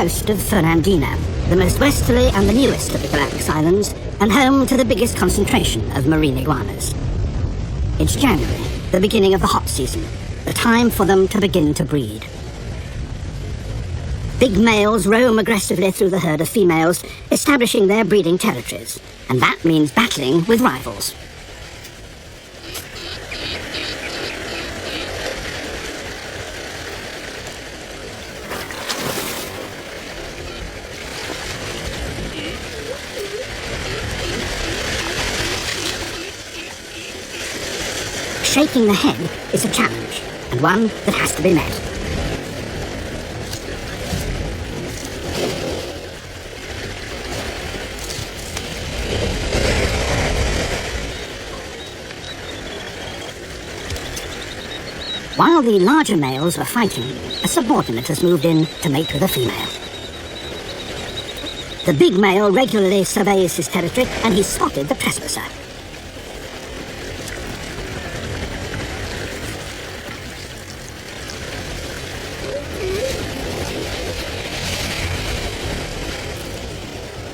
coast of Fernandina, the most westerly and the newest of the Galapagos Islands, and home to the biggest concentration of marine iguanas. It's January, the beginning of the hot season, the time for them to begin to breed. Big males roam aggressively through the herd of females, establishing their breeding territories, and that means battling with rivals. Shaking the head is a challenge, and one that has to be met. While the larger males are fighting, a subordinate has moved in to mate with a female. The big male regularly surveys his territory, and he's spotted the trespasser.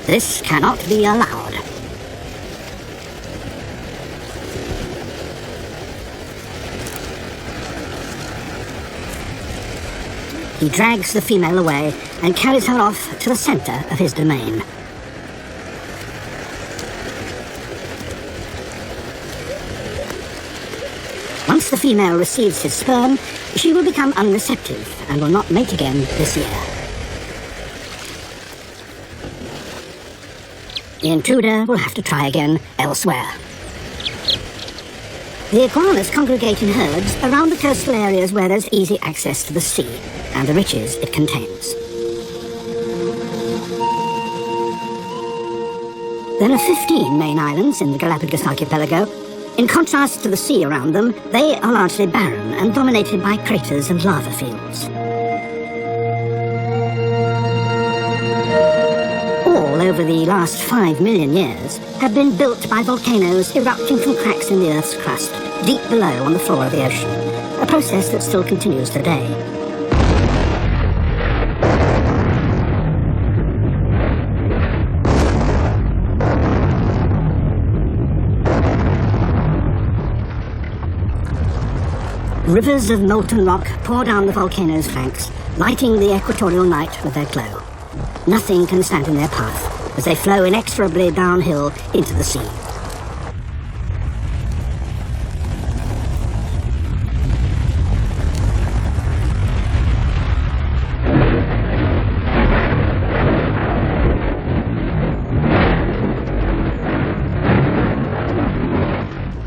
This cannot be allowed. He drags the female away and carries her off to the center of his domain. Once the female receives his sperm, she will become unreceptive and will not mate again this year. The intruder will have to try again elsewhere. The iguanas congregate in herds around the coastal areas where there's easy access to the sea and the riches it contains. There are 15 main islands in the Galapagos archipelago. In contrast to the sea around them, they are largely barren and dominated by craters and lava fields. Over the last 5 million years, have been built by volcanoes erupting from cracks in the Earth's crust, deep below on the floor of the ocean, a process that still continues today. Rivers of molten rock pour down the volcano's flanks, lighting the equatorial night with their glow. Nothing can stand in their path as they flow inexorably downhill into the sea.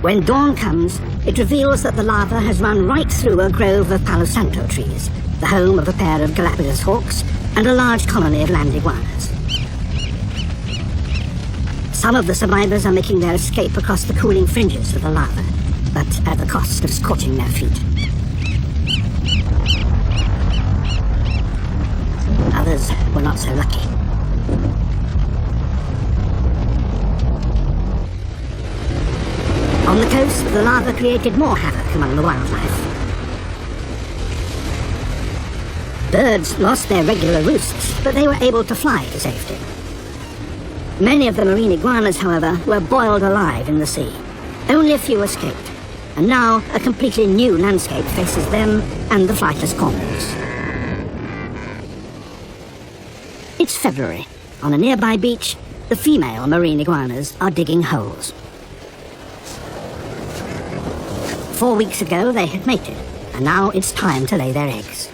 When dawn comes, it reveals that the lava has run right through a grove of Palo Santo trees, the home of a pair of Galapagos hawks and a large colony of land iguanas. Some of the survivors are making their escape across the cooling fringes of the lava, but at the cost of scorching their feet. Others were not so lucky. On the coast, the lava created more havoc among the wildlife. Birds lost their regular roosts, but they were able to fly to safety. Many of the marine iguanas, however, were boiled alive in the sea. Only a few escaped, and now a completely new landscape faces them and the flightless cormorants. It's February. On a nearby beach, the female marine iguanas are digging holes. 4 weeks ago, they had mated, and now it's time to lay their eggs.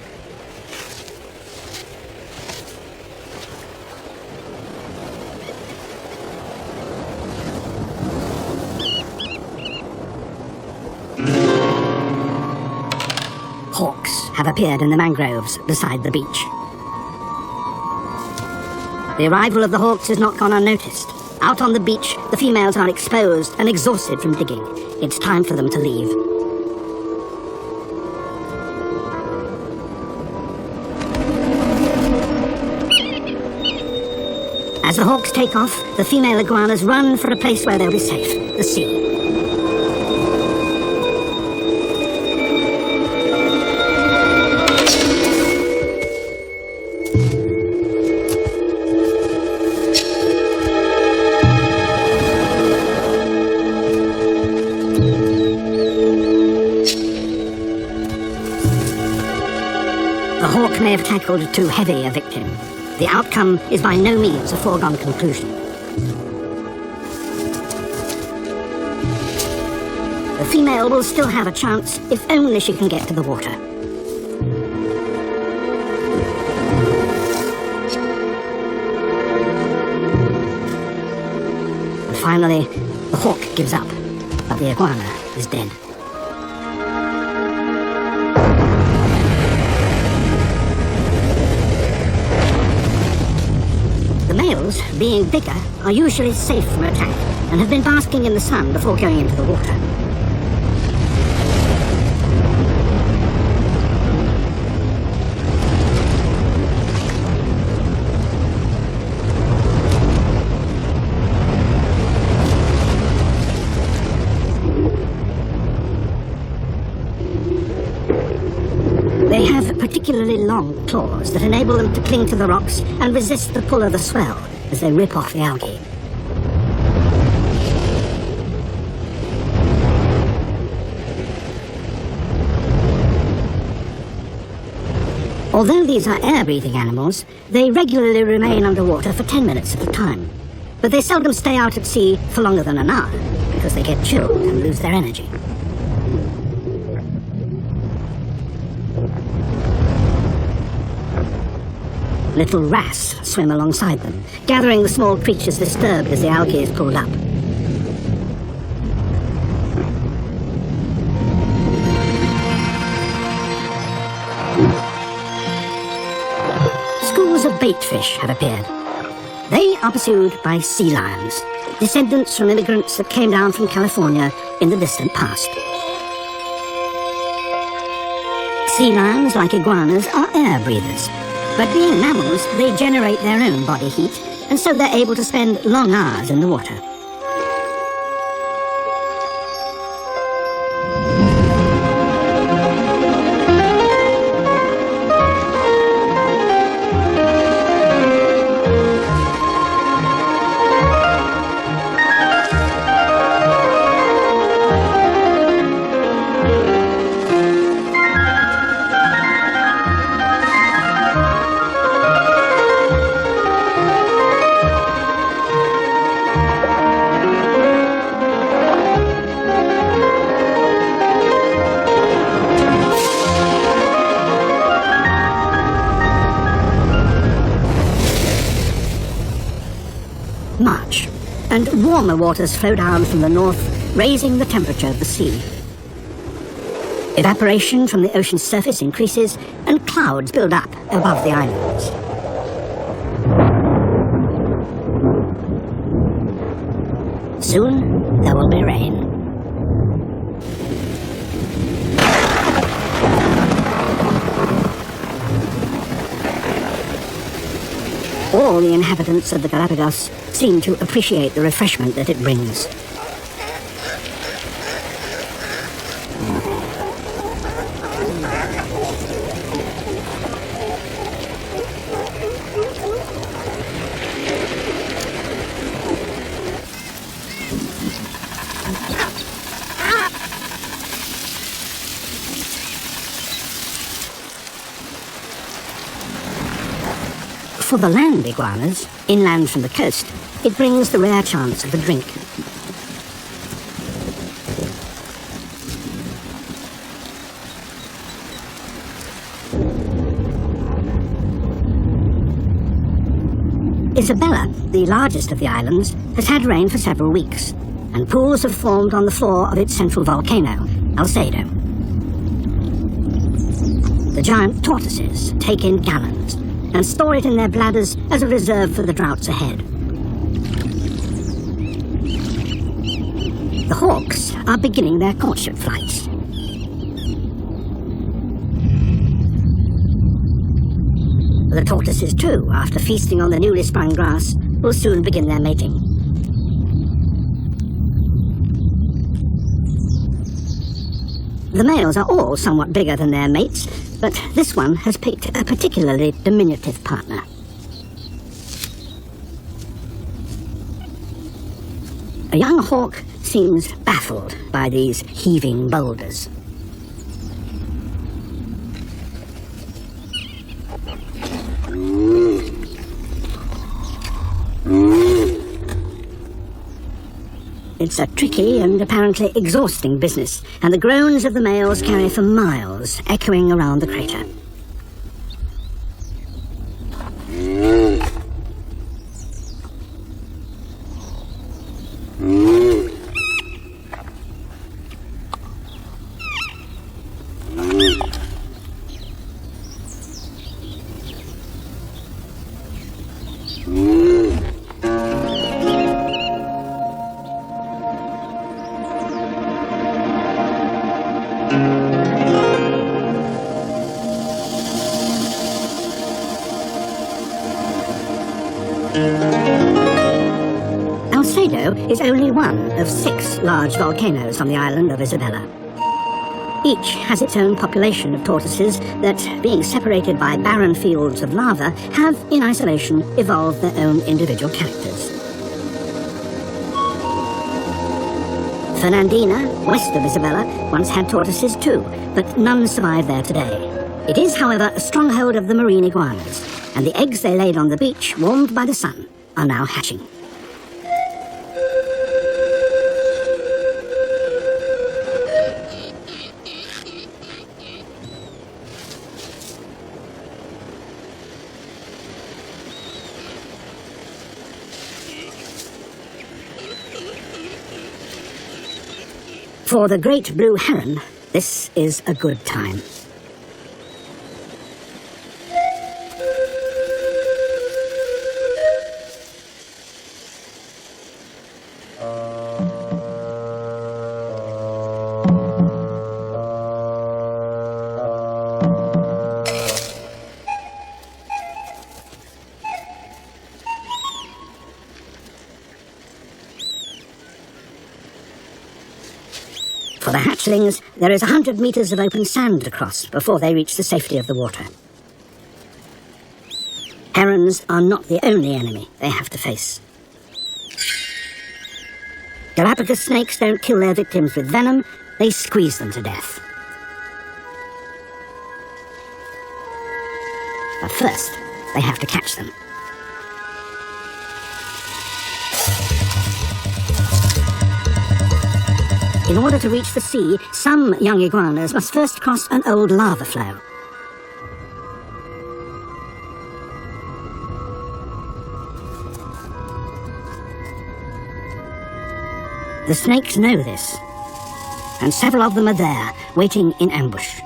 Hawks have appeared in the mangroves beside the beach. The arrival of the hawks has not gone unnoticed. Out on the beach, the females are exposed and exhausted from digging. It's time for them to leave. As the hawks take off, the female iguanas run for a place where they'll be safe, the sea. have tackled too heavy a victim, the outcome is by no means a foregone conclusion. The female will still have a chance if only she can get to the water. And finally, the hawk gives up, but the iguana is dead. The males, being bigger, are usually safe from attack and have been basking in the sun before going into the water. They have particularly long claws that enable them to cling to the rocks and resist the pull of the swell as they rip off the algae. Although these are air-breathing animals, they regularly remain underwater for 10 minutes at a time. But they seldom stay out at sea for longer than an hour, because they get chilled and lose their energy. Little wrasse swim alongside them, gathering the small creatures disturbed as the algae is pulled up. Schools of baitfish have appeared. They are pursued by sea lions, descendants from immigrants that came down from California in the distant past. Sea lions, like iguanas, are air breathers. But being mammals, they generate their own body heat, and so they're able to spend long hours in the water. March, and warmer waters flow down from the north, raising the temperature of the sea. Evaporation from the ocean's surface increases, and clouds build up above the islands. Soon, there will be rain. All the inhabitants of the Galapagos seem to appreciate the refreshment that it brings. For the land iguanas, inland from the coast, it brings the rare chance of a drink. Isabella, the largest of the islands, has had rain for several weeks, and pools have formed on the floor of its central volcano, Alcedo. The giant tortoises take in gallons, and store it in their bladders as a reserve for the droughts ahead. The hawks are beginning their courtship flights. The tortoises too, after feasting on the newly sprung grass, will soon begin their mating. The males are all somewhat bigger than their mates, but this one has picked a particularly diminutive partner. A young hawk seems baffled by these heaving boulders. It's a tricky and apparently exhausting business, and the groans of the males carry for miles, echoing around the crater. Is only one of 6 large volcanoes on the island of Isabella. Each has its own population of tortoises that, being separated by barren fields of lava, have, in isolation, evolved their own individual characters. Fernandina, west of Isabella, once had tortoises too, but none survive there today. It is, however, a stronghold of the marine iguanas, and the eggs they laid on the beach, warmed by the sun, are now hatching. For the great blue heron, this is a good time. For the hatchlings, there is 100 meters of open sand to cross before they reach the safety of the water. Herons are not the only enemy they have to face. Galapagos snakes don't kill their victims with venom, they squeeze them to death. But first, they have to catch them. In order to reach the sea, some young iguanas must first cross an old lava flow. The snakes know this, and several of them are there, waiting in ambush.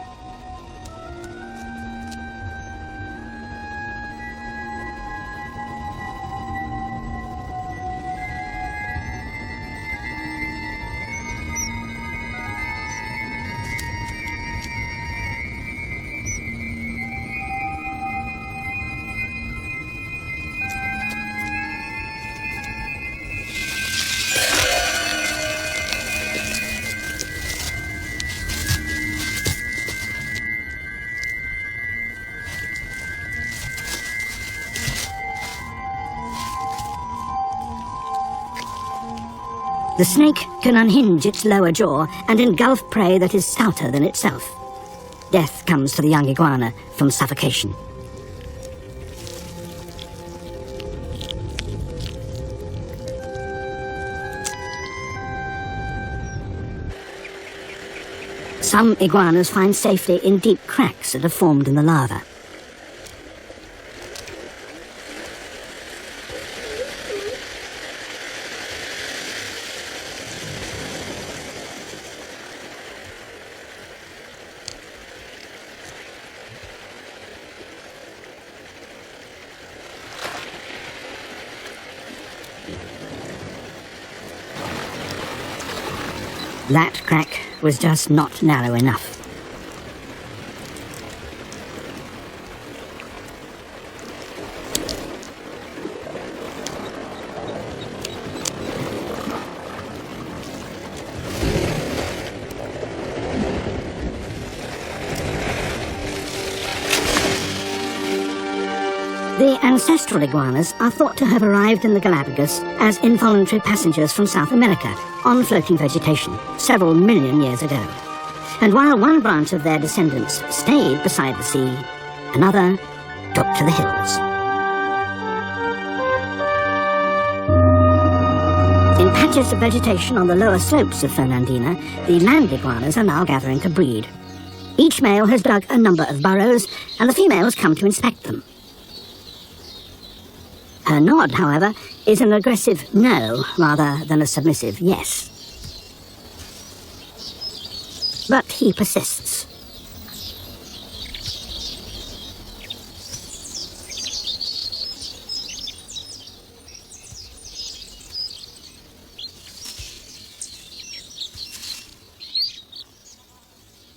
The snake can unhinge its lower jaw and engulf prey that is stouter than itself. Death comes to the young iguana from suffocation. Some iguanas find safety in deep cracks that have formed in the lava. That crack was just not narrow enough. The ancestral iguanas are thought to have arrived in the Galapagos as involuntary passengers from South America on floating vegetation several million years ago. And while one branch of their descendants stayed beside the sea, another took to the hills. In patches of vegetation on the lower slopes of Fernandina, the land iguanas are now gathering to breed. Each male has dug a number of burrows, and the females come to inspect them. Her nod, however, is an aggressive no rather than a submissive yes. But he persists.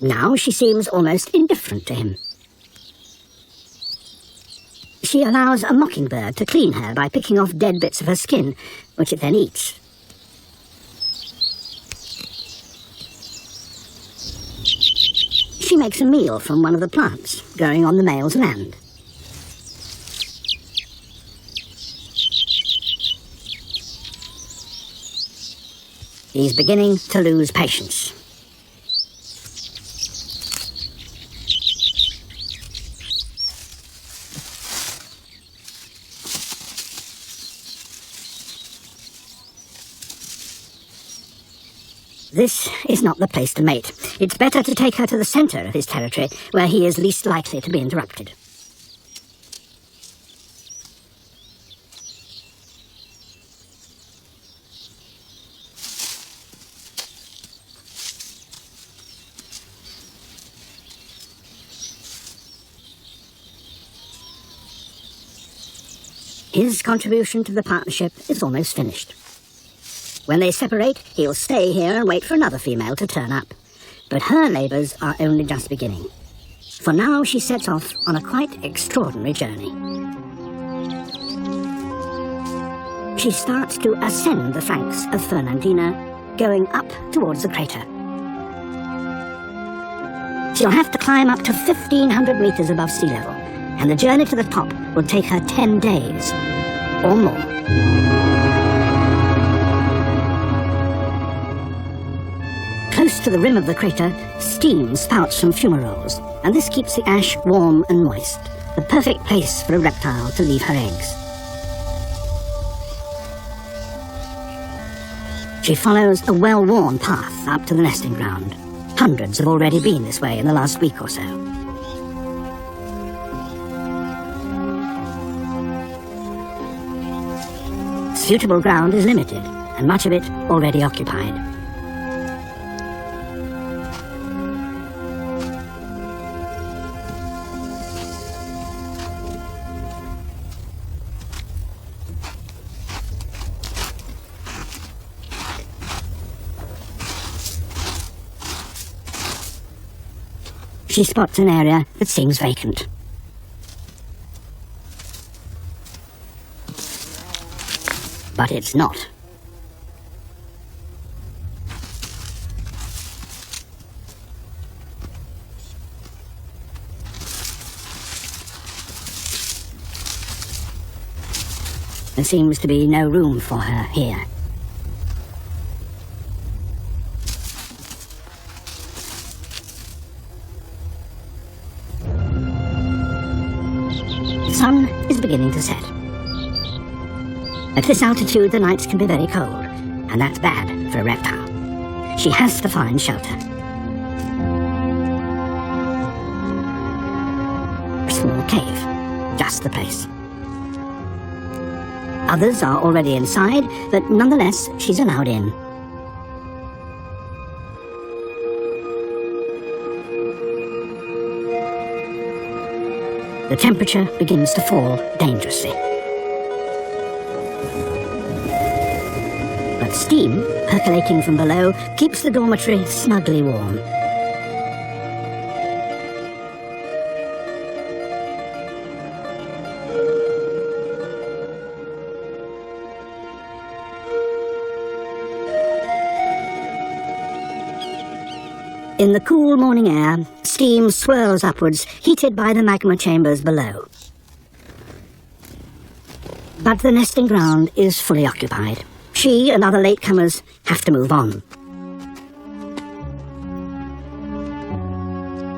Now she seems almost indifferent to him. She allows a mockingbird to clean her by picking off dead bits of her skin, which it then eats. She makes a meal from one of the plants growing on the male's land. He's beginning to lose patience. This is not the place to mate. It's better to take her to the centre of his territory, where he is least likely to be interrupted. His contribution to the partnership is almost finished. When they separate, he'll stay here and wait for another female to turn up. But her labours are only just beginning. For now, she sets off on a quite extraordinary journey. She starts to ascend the flanks of Fernandina, going up towards the crater. She'll have to climb up to 1,500 metres above sea level, and the journey to the top will take her 10 days, or more. Close to the rim of the crater, steam spouts from fumaroles, and this keeps the ash warm and moist, the perfect place for a reptile to leave her eggs. She follows a well-worn path up to the nesting ground. Hundreds have already been this way in the last week or so. Suitable ground is limited, and much of it already occupied. She spots an area that seems vacant. But it's not. There seems to be no room for her here. The sun is beginning to set. At this altitude, the nights can be very cold, and that's bad for a reptile. She has to find shelter. A small cave, just the place. Others are already inside, but nonetheless, she's allowed in. The temperature begins to fall dangerously. But steam, percolating from below, keeps the dormitory snugly warm. In the cool morning air, steam swirls upwards, heated by the magma chambers below. But the nesting ground is fully occupied. She and other latecomers have to move on.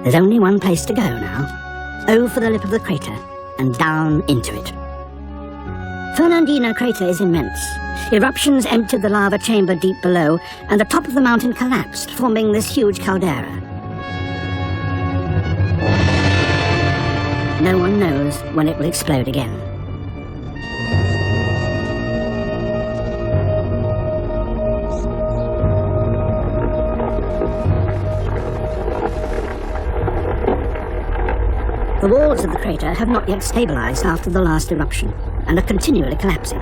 There's only one place to go now, over the lip of the crater and down into it. Fernandina crater is immense. Eruptions emptied the lava chamber deep below, and the top of the mountain collapsed, forming this huge caldera. No one knows when it will explode again. The walls of the crater have not yet stabilized after the last eruption, and are continually collapsing.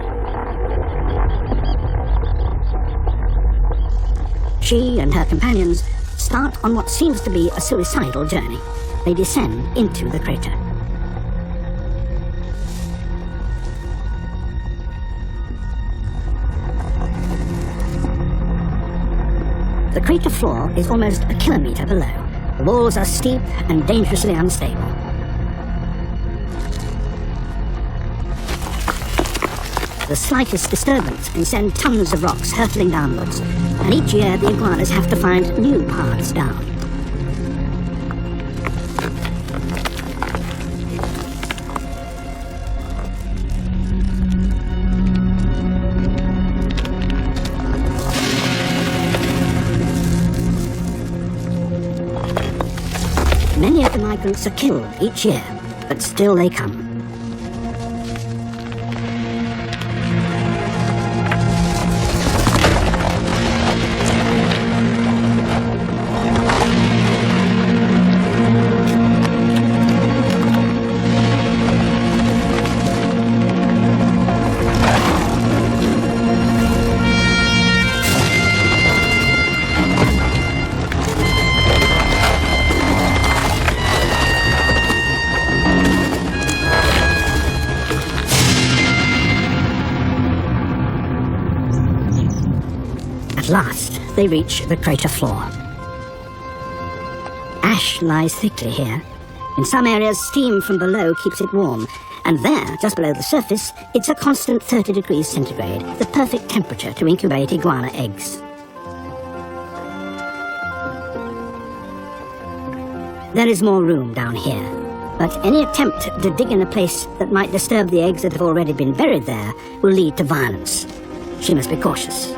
She and her companions start on what seems to be a suicidal journey. They descend into the crater. The crater floor is almost a kilometer below. The walls are steep and dangerously unstable. The slightest disturbance can send tons of rocks hurtling downwards, and each year the iguanas have to find new paths down. Many of the migrants are killed each year, but still they come. At last, they reach the crater floor. Ash lies thickly here. In some areas, steam from below keeps it warm, and there, just below the surface, it's a constant 30 degrees centigrade, the perfect temperature to incubate iguana eggs. There is more room down here, but any attempt to dig in a place that might disturb the eggs that have already been buried there will lead to violence. She must be cautious.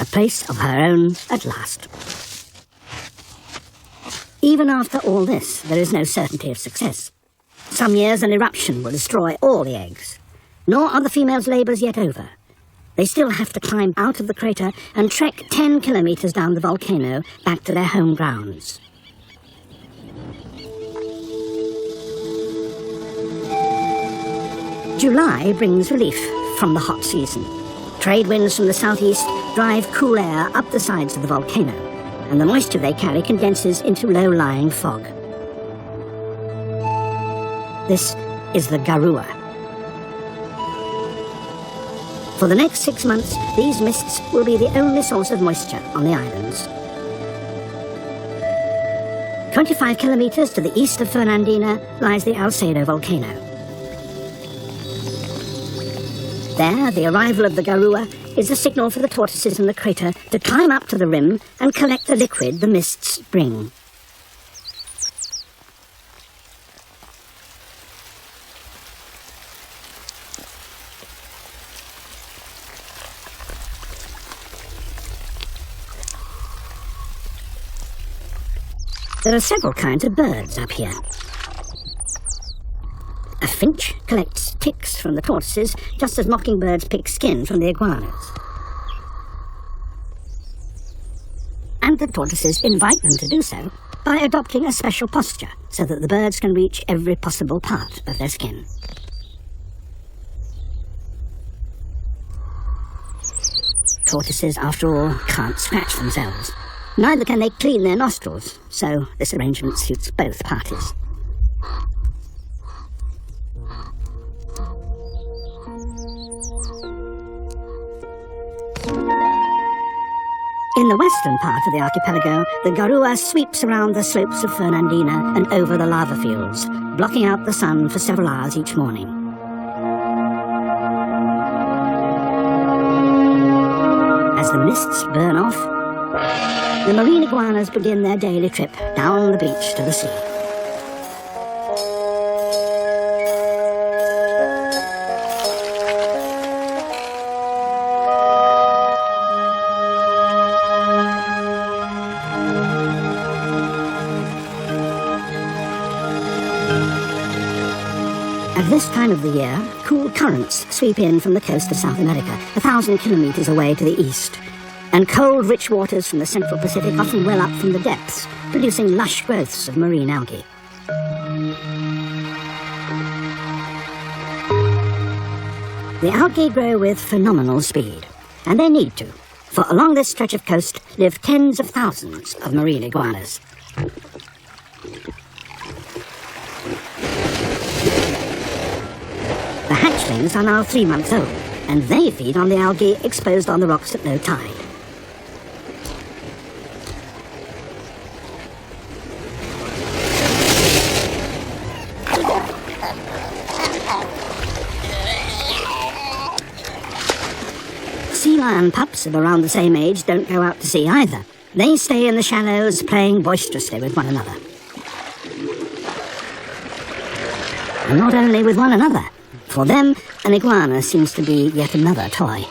A place of her own at last. Even after all this, there is no certainty of success. Some years an eruption will destroy all the eggs. Nor are the females' labours yet over. They still have to climb out of the crater and trek 10 kilometres down the volcano back to their home grounds. July brings relief from the hot season. Trade winds from the southeast drive cool air up the sides of the volcano, and the moisture they carry condenses into low-lying fog. This is the Garua. For the next 6 months, these mists will be the only source of moisture on the islands. 25 kilometres to the east of Fernandina lies the Alcedo volcano. There, the arrival of the Garua is a signal for the tortoises in the crater to climb up to the rim and collect the liquid the mists bring. There are several kinds of birds up here. A finch collects ticks from the tortoises, just as mockingbirds pick skin from the iguanas. And the tortoises invite them to do so by adopting a special posture, so that the birds can reach every possible part of their skin. tortoises, after all, can't scratch themselves. Neither can they clean their nostrils, so this arrangement suits both parties. In the western part of the archipelago, the Garua sweeps around the slopes of Fernandina and over the lava fields, blocking out the sun for several hours each morning. As the mists burn off, the marine iguanas begin their daily trip down the beach to the sea. At this time of the year, cool currents sweep in from the coast of South America, 1,000 kilometers away to the east, and cold, rich waters from the central Pacific often well up from the depths, producing lush growths of marine algae. The algae grow with phenomenal speed, and they need to, for along this stretch of coast live tens of thousands of marine iguanas. The hatchlings are now 3 months old, and they feed on the algae exposed on the rocks at low tide. Sea lion pups of around the same age don't go out to sea either. They stay in the shallows, playing boisterously with one another. And not only with one another. For them, an iguana seems to be yet another toy.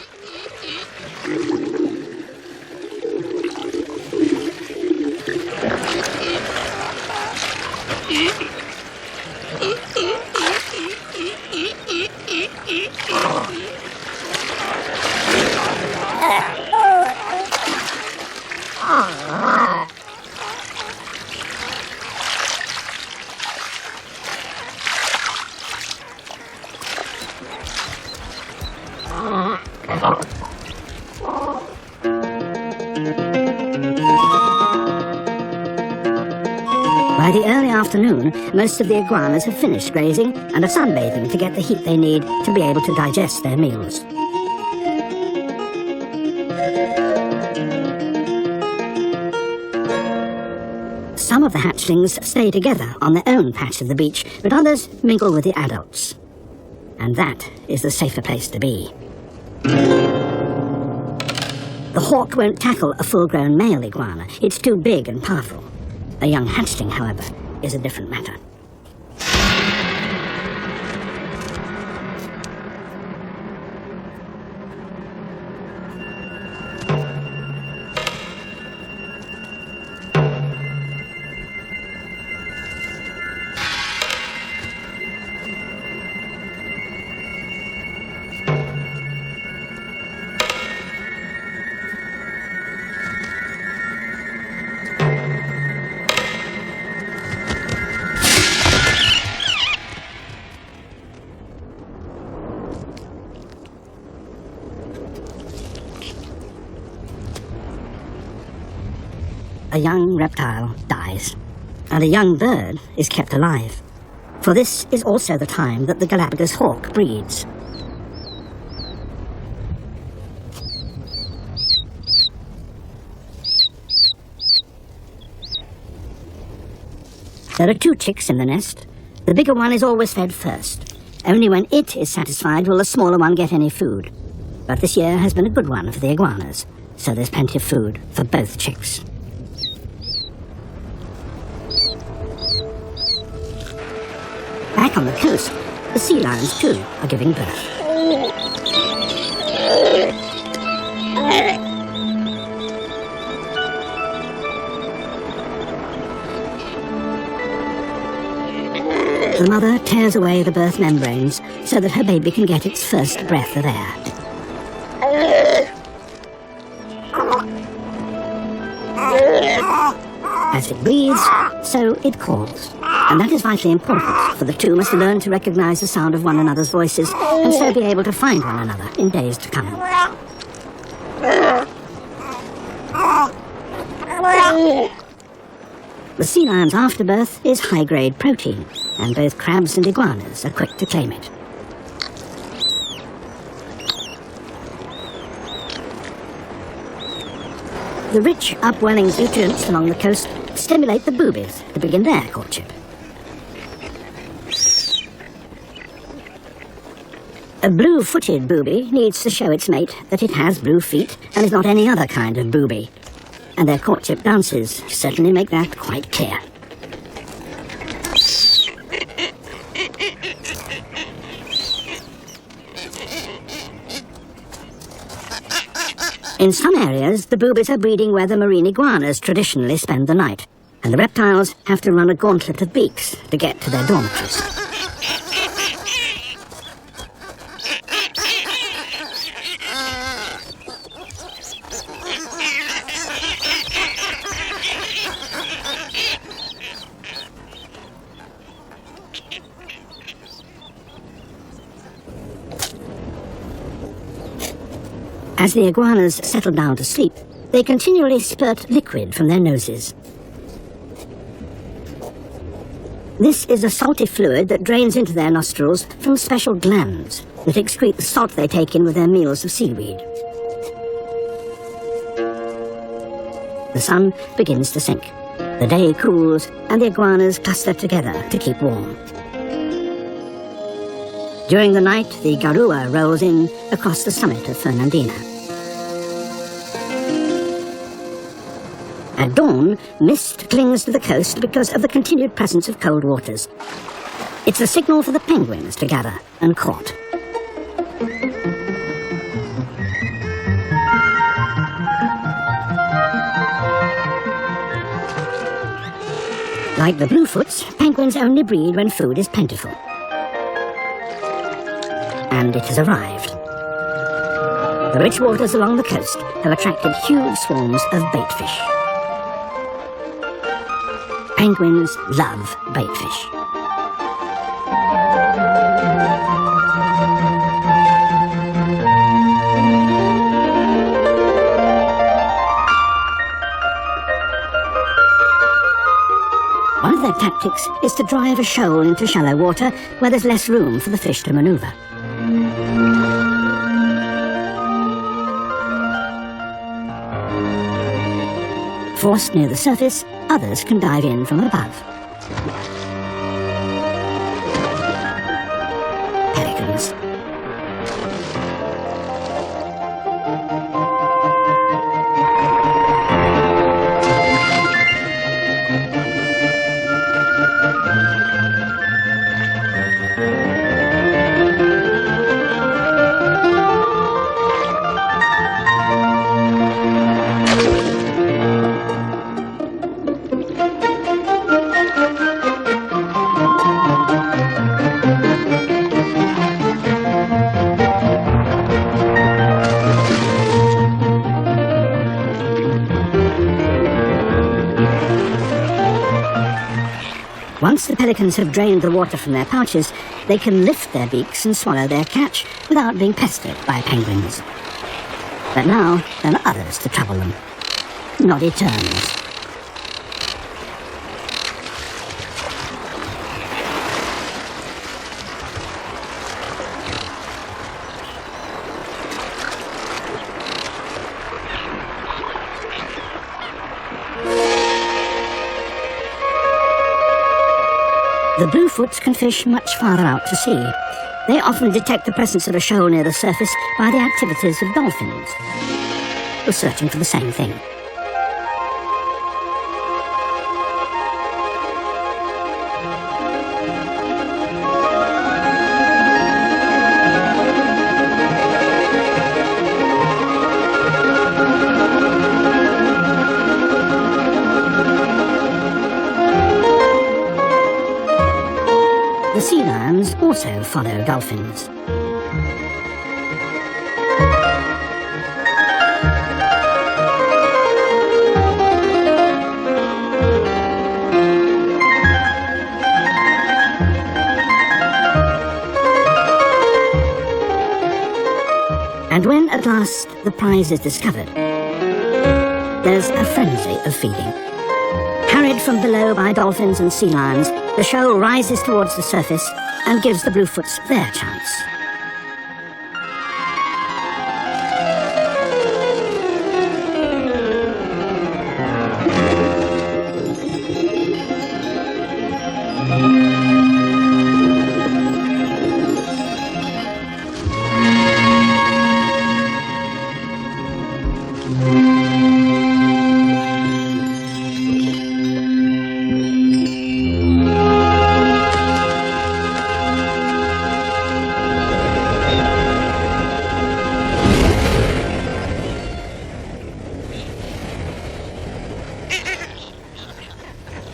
By the early afternoon, most of the iguanas have finished grazing and are sunbathing to get the heat they need to be able to digest their meals. Some of the hatchlings stay together on their own patch of the beach, but others mingle with the adults. And that is the safer place to be. The hawk won't tackle a full-grown male iguana. It's too big and powerful. A young hatchling, however, is a different matter. A young reptile dies, and a young bird is kept alive. For this is also the time that the Galapagos hawk breeds. There are 2 chicks in the nest. The bigger one is always fed first. Only when it is satisfied will the smaller one get any food. But this year has been a good one for the iguanas, so there's plenty of food for both chicks. Back on the coast, the sea lions too are giving birth. The mother tears away the birth membranes so that her baby can get its first breath of air. As it breathes, so it calls. And that is vitally important, for the two must learn to recognize the sound of one another's voices and so be able to find one another in days to come. The sea lion's afterbirth is high-grade protein, and both crabs and iguanas are quick to claim it. The rich, upwelling nutrients along the coast stimulate the boobies to begin their courtship. A blue-footed booby needs to show its mate that it has blue feet and is not any other kind of booby. And their courtship dances certainly make that quite clear. In some areas, the boobies are breeding where the marine iguanas traditionally spend the night, and the reptiles have to run a gauntlet of beaks to get to their dormitories. As the iguanas settle down to sleep, they continually spurt liquid from their noses. This is a salty fluid that drains into their nostrils from special glands that excrete the salt they take in with their meals of seaweed. The sun begins to sink. The day cools, and the iguanas cluster together to keep warm. During the night, the garua rolls in across the summit of Fernandina. At dawn, mist clings to the coast because of the continued presence of cold waters. It's a signal for the penguins to gather and court. Like the bluefoots, penguins only breed when food is plentiful. And it has arrived. The rich waters along the coast have attracted huge swarms of baitfish. Penguins love baitfish. One of their tactics is to drive a shoal into shallow water where there's less room for the fish to maneuver. Forced near the surface, others can dive in from above. Pelicans. Once the pelicans have drained the water from their pouches, they can lift their beaks and swallow their catch without being pestered by penguins. But now there are others to trouble them. Noddy terns. The bluefoots can fish much farther out to sea. They often detect the presence of a shoal near the surface by the activities of dolphins, who are searching for the same thing. The sea lions also follow dolphins. And when a At last, the prize is discovered. There's a frenzy of feeding. Harried from below by dolphins and sea lions, the shoal rises towards the surface and gives the bluefoots their chance.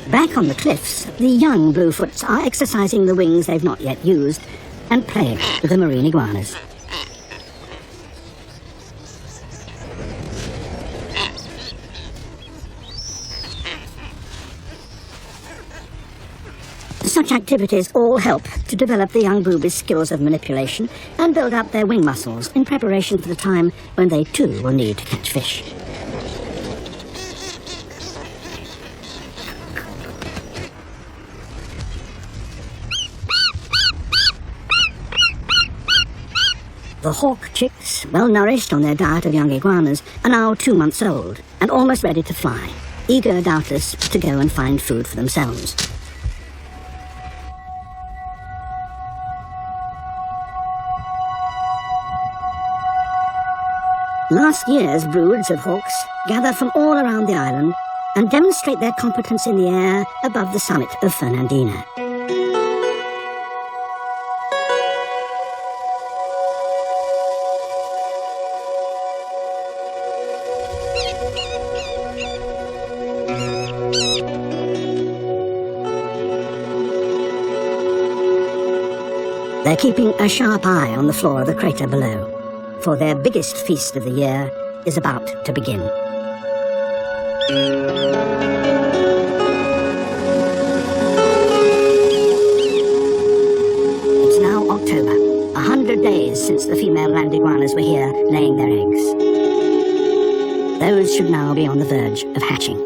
Back on the cliffs, the young bluefoots are exercising the wings they've not yet used and playing with the marine iguanas. Such activities all help to develop the young boobies' skills of manipulation and build up their wing muscles in preparation for the time when they too will need to catch fish. The hawk chicks, well nourished on their diet of young iguanas, are now 2 months old and almost ready to fly, eager doubtless to go and find food for themselves. Last year's broods of hawks gather from all around the island and demonstrate their competence in the air above the summit of Fernandina. They're keeping a sharp eye on the floor of the crater below, for their biggest feast of the year is about to begin. It's now October, 100 days since the female land iguanas were here laying their eggs. Those should now be on the verge of hatching.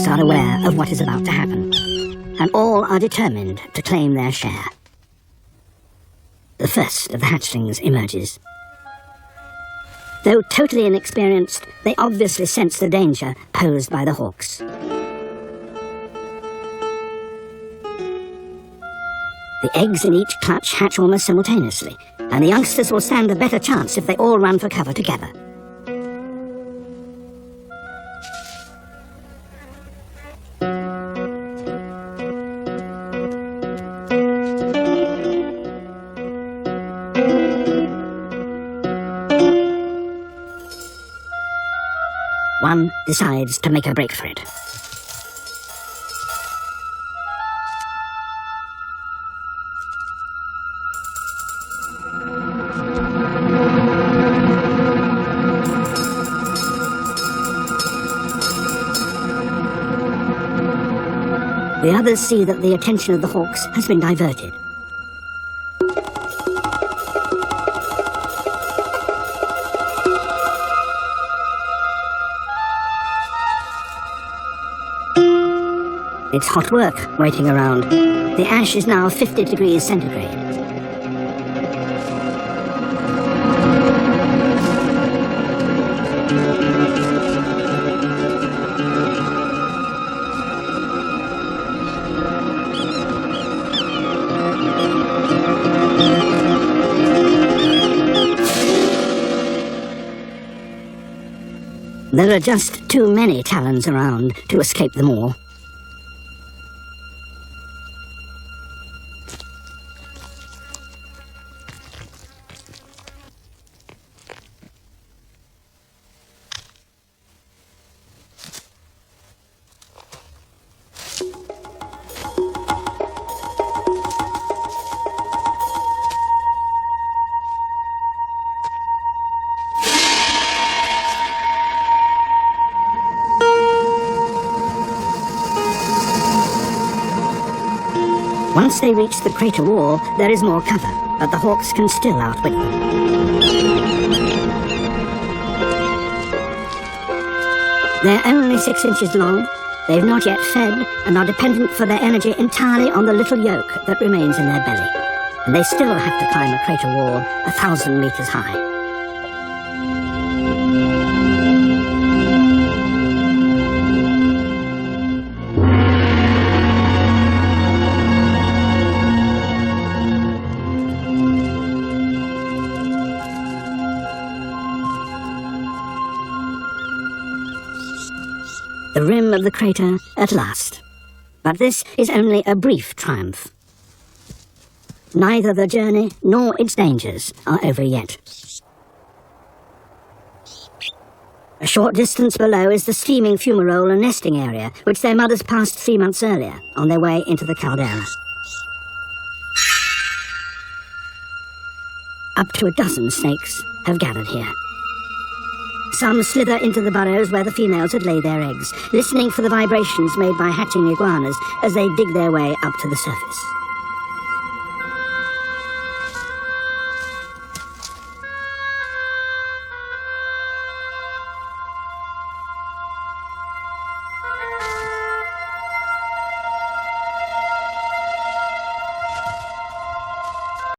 Are aware of what is about to happen, and all are determined to claim their share. The first of the hatchlings emerges. Though totally inexperienced, they obviously sense the danger posed by the hawks. The eggs in each clutch hatch almost simultaneously, and the youngsters will stand a better chance if they all run for cover together. One decides to make a break for it. The others see that the attention of the hawks has been diverted. It's hot work waiting around. The ash is now 50 degrees centigrade. There are just too many talons around to escape them all. Once they reach the crater wall, there is more cover, but the hawks can still outwit them. They're only 6 inches long, they've not yet fed, and are dependent for their energy entirely on the little yolk that remains in their belly. And they still have to climb a crater wall 1,000 meters high. The rim of the crater at last. But this is only a brief triumph. Neither the journey nor its dangers are over yet. A short distance below is the steaming fumarole and nesting area, which their mothers passed 3 months earlier on their way into the caldera. Up to a dozen snakes have gathered here. Some slither into the burrows where the females had laid their eggs, listening for the vibrations made by hatching iguanas as they dig their way up to the surface.